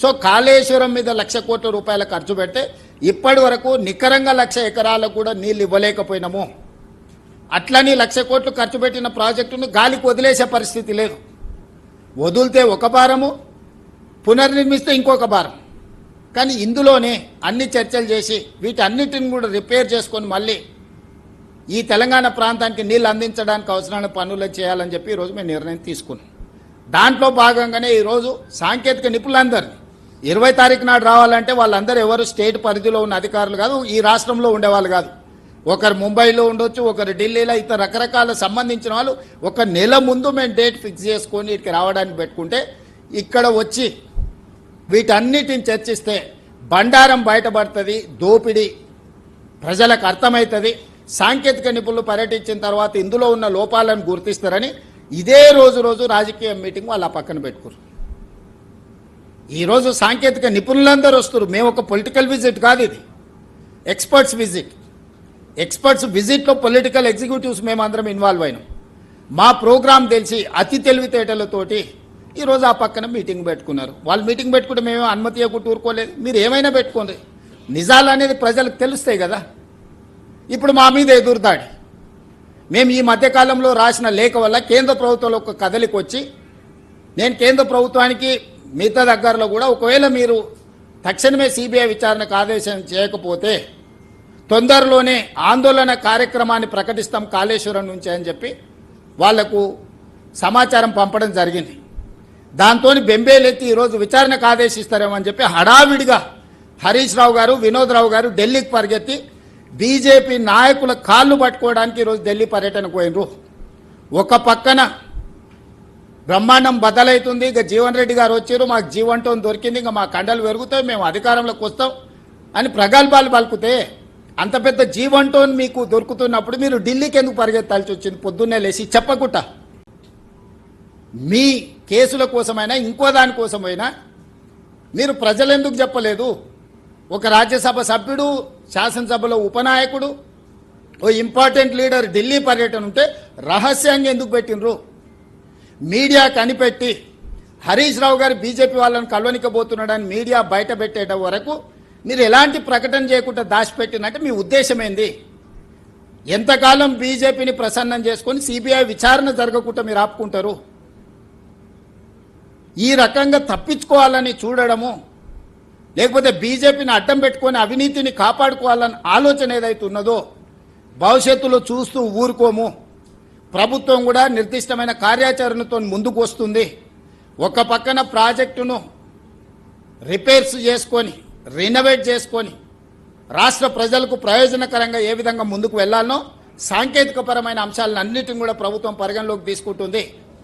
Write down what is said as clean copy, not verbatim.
So Kaleshwaram మీద 1,00,000 కోట్ల రూపాయల ఖర్చు పెడితే ఇప్పటి వరకు నికరంగా 1,00,000 ఎకరాలకు కూడా నీళ్ళు ఇవ్వలేకపోయినాము. అట్లని 1,00,000 కోట్లు ఖర్చు పెట్టిన ప్రాజెక్టును గాలికి వదిలేసే పరిస్థితి లేదు. వదిలితే ఒక భారము, పునర్నిర్మిస్తే ఇంకొక భారం. కానీ ఇందులోనే అన్ని చర్చలు చేసి వీటన్నిటిని కూడా రిపేర్ చేసుకొని మళ్ళీ ఈ తెలంగాణ ప్రాంతానికి నీళ్ళు అందించడానికి అవసరమైన పనులు చేయాలని చెప్పి ఈరోజు మేము నిర్ణయం తీసుకున్నాం. దాంట్లో భాగంగానే ఈరోజు సాంకేతిక నిపుణులందరినీ 20 తారీఖు నాడు రావాలంటే వాళ్ళందరూ ఎవరు స్టేట్ పరిధిలో ఉన్న అధికారులు కాదు, ఈ రాష్ట్రంలో ఉండేవాళ్ళు కాదు. ఒకరు ముంబైలో ఉండొచ్చు, ఒకరు ఢిల్లీలో, ఇతర రకరకాల సంబంధించిన వాళ్ళు ఒక నెల ముందు మేము డేట్ ఫిక్స్ చేసుకొని ఇక్కడికి రావడానికి పెట్టుకుంటే ఇక్కడ వచ్చి వీటన్నిటిని చర్చిస్తే బండారం బయటపడుతుంది, దోపిడీ ప్రజలకు అర్థమవుతుంది. సాంకేతిక నిపుణులు పర్యటించిన తర్వాత ఇందులో ఉన్న లోపాలను గుర్తిస్తారని ఇదే రోజు రాజకీయ మీటింగ్ వాళ్ళు ఆ పక్కన పెట్టుకోరు. ఈరోజు సాంకేతిక నిపుణులందరూ వస్తారు. మేము ఒక పొలిటికల్ విజిట్ కాదు, ఇది ఎక్స్పర్ట్స్ విజిట్. ఎక్స్పర్ట్స్ విజిట్లో పొలిటికల్ ఎగ్జిక్యూటివ్స్ మేమందరం ఇన్వాల్వ్ అయినాం. మా ప్రోగ్రాం తెలిసి అతి తెలివితేటలతోటి ఈరోజు ఆ పక్కన మీటింగ్ పెట్టుకున్నారు. వాళ్ళు మీటింగ్ పెట్టుకుంటే మేము అనుమతి ఇవ్వకుండా ఊరుకోలేదు. మీరు ఏమైనా పెట్టుకోండి, నిజాలు అనేది ప్రజలకు తెలుస్తాయి కదా. ఇప్పుడు మా మీద ఎదురుదాడి. మేము ఈ మధ్యకాలంలో రాసిన లేఖ వల్ల కేంద్ర ప్రభుత్వంలో ఒక కదలికి వచ్చి నేను కేంద్ర ప్రభుత్వానికి మిగతా దగ్గరలో కూడా ఒకవేళ మీరు తక్షణమే సిబిఐ విచారణకు ఆదేశం చేయకపోతే తొందరలోనే ఆందోళన కార్యక్రమాన్ని ప్రకటిస్తాం కాళేశ్వరం నుంచి అని చెప్పి వాళ్లకు సమాచారం పంపడం జరిగింది. దాంతో బెంబేలెత్తి ఈరోజు విచారణకు ఆదేశిస్తారేమని చెప్పి హడావిడిగా హరీష్ రావు గారు, వినోద్ రావు గారు ఢిల్లీకి పరిగెత్తి బీజేపీ నాయకుల కాళ్ళు పట్టుకోవడానికి ఈరోజు ఢిల్లీ పర్యటనకు పోయినరు. ఒక పక్కన బ్రహ్మాండం బదలవుతుంది, ఇక జీవన్ రెడ్డి గారు వచ్చారు, మాకు జీవంటోన్ దొరికింది, ఇంకా మా కండలు పెరుగుతాయి, మేము అధికారంలోకి వస్తాం అని ప్రగల్భాలు పలుకుతే అంత పెద్ద జీవంటోన్ మీకు దొరుకుతున్నప్పుడు మీరు ఢిల్లీకి ఎందుకు పరిగెత్తాల్సి వచ్చింది? పొద్దున్నే లేచి చెప్పకుండా మీ కేసుల కోసమైనా ఇంకో దానికోసమైనా మీరు ప్రజలెందుకు చెప్పలేదు? ఒక రాజ్యసభ సభ్యుడు, శాసనసభలో ఉపనాయకుడు, ఓ ఇంపార్టెంట్ లీడర్ ఢిల్లీ పర్యటన ఉంటే రహస్యంగా ఎందుకు పెట్టినరు? మీడియా కనిపెట్టి హరీష్ రావు గారు బీజేపీ వాళ్ళని కలవనికపోతున్నాడని మీడియా బయట పెట్టేట వరకు మీరు ఎలాంటి ప్రకటన చేయకుండా దాచిపెట్టినట్టే మీ ఉద్దేశం ఏంది? ఎంతకాలం బీజేపీని ప్రసన్నం చేసుకొని సిబిఐ విచారణ జరగకుండా మీరు ఆపుకుంటారు? ఈ రకంగా తప్పించుకోవాలని చూడడము, లేకపోతే బీజేపీని అడ్డం పెట్టుకొని అవినీతిని కాపాడుకోవాలని ఆలోచన ఏదైతే ఉన్నదో భవిష్యత్తులో చూస్తూ ఊరుకోము. ప్రభుత్వం కూడా నిర్దిష్టమైన కార్యాచరణతో ముందుకు వస్తుంది. ఒక పక్కన ప్రాజెక్టును రిపేర్స్ చేసుకొని రినోవేట్ చేసుకొని రాష్ట్ర ప్రజలకు ప్రయోజనకరంగా ఏ విధంగా ముందుకు వెళ్లాలనో సాంకేతికపరమైన అంశాలను అన్నిటిని కూడా ప్రభుత్వం పరిగణలోకి తీసుకుంటుంది.